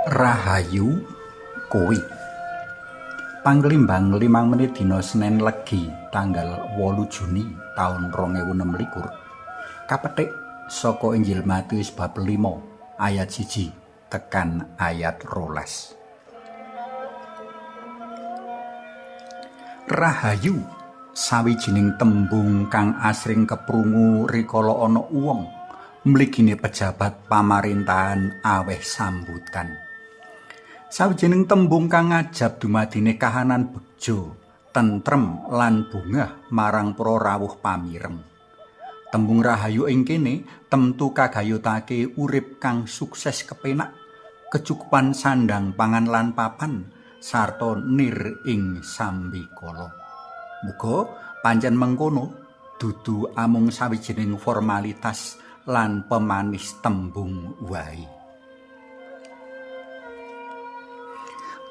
Rahayu kowe. Panglimbang 5 menit dina Senin Legi tanggal 8 Juni taun 2026 kapetik saka Injil Matius bab 5 ayat 1 tekan ayat 12. Rahayu sawijining tembung kang asring keprungu rikala ana wong mligine pejabat pamarintahan aweh sambutan. Sawijining tembung kang ngajab dumadine kahanan bejo, tentrem lan bungah marang para rawuh pamireng. Tembung rahayu ing kene temtu kagayutake urip kang sukses kepenak, kecukupan sandang pangan lan papan sarta nir ing sambikala. Muga pancen mengkono dudu amung sawijining formalitas lan pemanis tembung wae.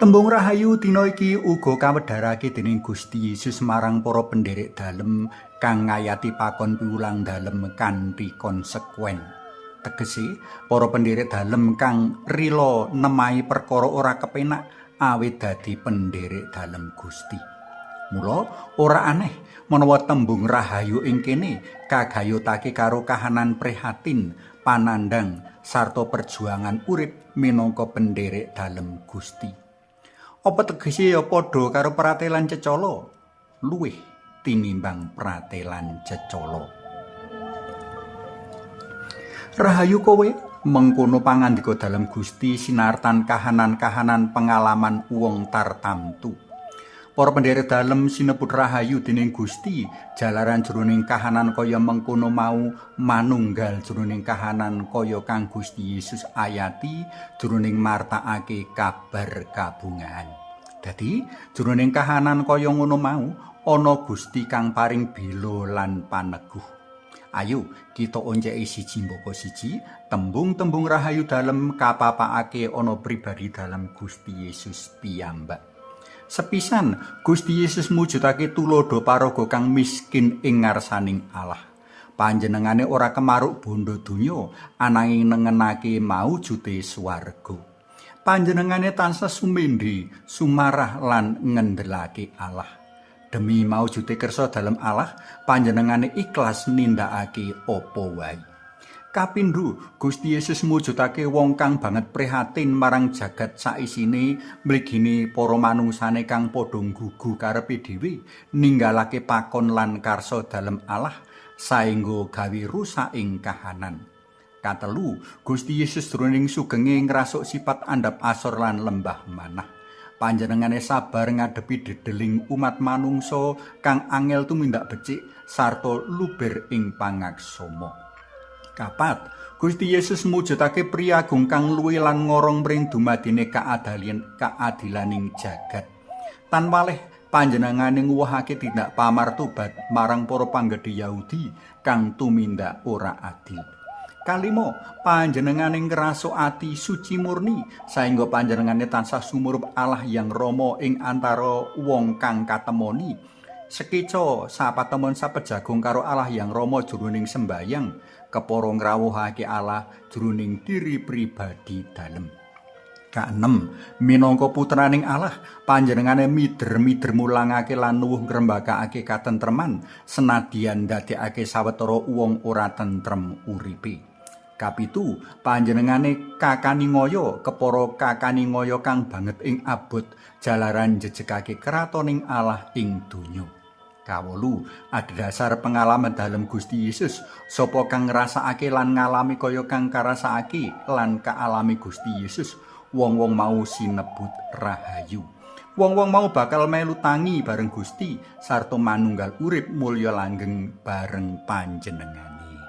Tembung rahayu dina iki uga kawedharake dening Gusti Yesus marang para penderek dalem kang ngayati pakon piwulang dalem kanthi konsekuen. Tegese para penderek dalem kang rila nemahi perkara ora kepenak awit dadi penderek dalem Gusti. Mula ora aneh menawa tembung rahayu ing kene kagayutake karo kahanan prihatin, panandang sarta perjuangan urip minangka penderek dalem Gusti. Apa tegese ya padha karo pratelan cecala luwih tinimbang pratelan cecala. Rahayu kowe mengkono pangandika dalem Gusti sinartan kahanan-kahanan pengalaman wong tartamtu. Para penderek dalem sinebut rahayu dening Gusti jalaran jroning kahanan kaya mengkono mau manunggal jroning kahanan kaya kang Gusti Yesus ayati jroning martakake kabar kabungahan. Dadi jroning kahanan kaya ngono mau ana Gusti kang paring bela lan paneguh. Ayo kita onceki siji mbaka siji tembung-tembung rahayu dalem kapapakake ana pribadi dalem Gusti Yesus piyambak. Sepisan Gusti Yesus mujudake tulodo paraga kang miskin ing ngarsaning Allah. Panjenengane ora kemaruk bondo donya ananging nengenake maujute swarga. Panjenengane tansah sumendhe, sumarah lan ngendelake Allah. Demi maujute kersa dalem Allah, panjenengane ikhlas nindakake apa wae. Kapindho Gusti Yesus mujudake wong kang banget prihatin marang jagat saisine mligine para manungsane kang padha nggugu karepe dhewe ninggalake pakon lan karsa dalem Allah saengga gawe rusak ing kahanan. Katelu Gusti Yesus jroning sugenge ngrasuk sifat andhap asor lan lembah manah. Panjenengane sabar ngadepi dedeling umat manungsa kang angel tumindak becik sarta luber ing pangaksama. Kapat Gusti Yesus mujudake priyagung kang luwih lan ngorong mring dumadine kaadilaning jagat. Tan waleh panjenengane nguwahake tindak pamartobat marang para panggedhe Yahudi kang tumindak ora adil. Kalimo panjenengane ngrasuk ati suci murni saengga panjenengane tansah sumurup Allah yang Rama ing antara wong kang katemoni. Sekeca sapatemon sapejagung karo Allah yang Rama jroning sembayang kepara ngrawuhake Allah jroning diri pribadi dalem. Kaenem, minangka putraning Allah, panjenengane mider-mider mulangake lan nuwuh ngrembakake katentreman senadyan ndadekake sawetara wong ora tentrem uripe. Kapitu, panjenengane kakaningaya kepara kakaningaya kang banget ing abot jalaran njejegake kratoning Allah ing donya. Kawolu adhedhasar pengalaman dalem Gusti Yesus sapa kang ngrasakake lan ngalami kaya kang karasakake lan kaalami Gusti Yesus wong-wong mau sinebut rahayu. Wong-wong mau bakal melu tangi bareng Gusti sarta manunggal urip mulya langgeng bareng panjenengane.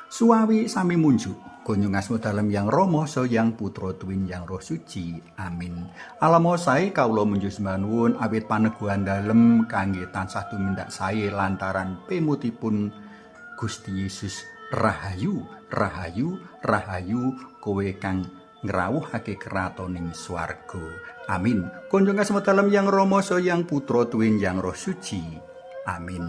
Suwawi sami munjuk kunjung asma dalem yang Rama so yang Putra Tuwin yang Roh Suci. Amin. Alamo sae kawula munjus manuwun awit paneguhan dalem kangge tansah tumindak sae lantaran pemutipun Gusti Yesus. Rahayu, rahayu, rahayu kowe kang ngrawuhake kratoning swarga. Amin. Kunjung asma dalem yang Rama so yang Putra Tuwin yang Roh Suci. Amin.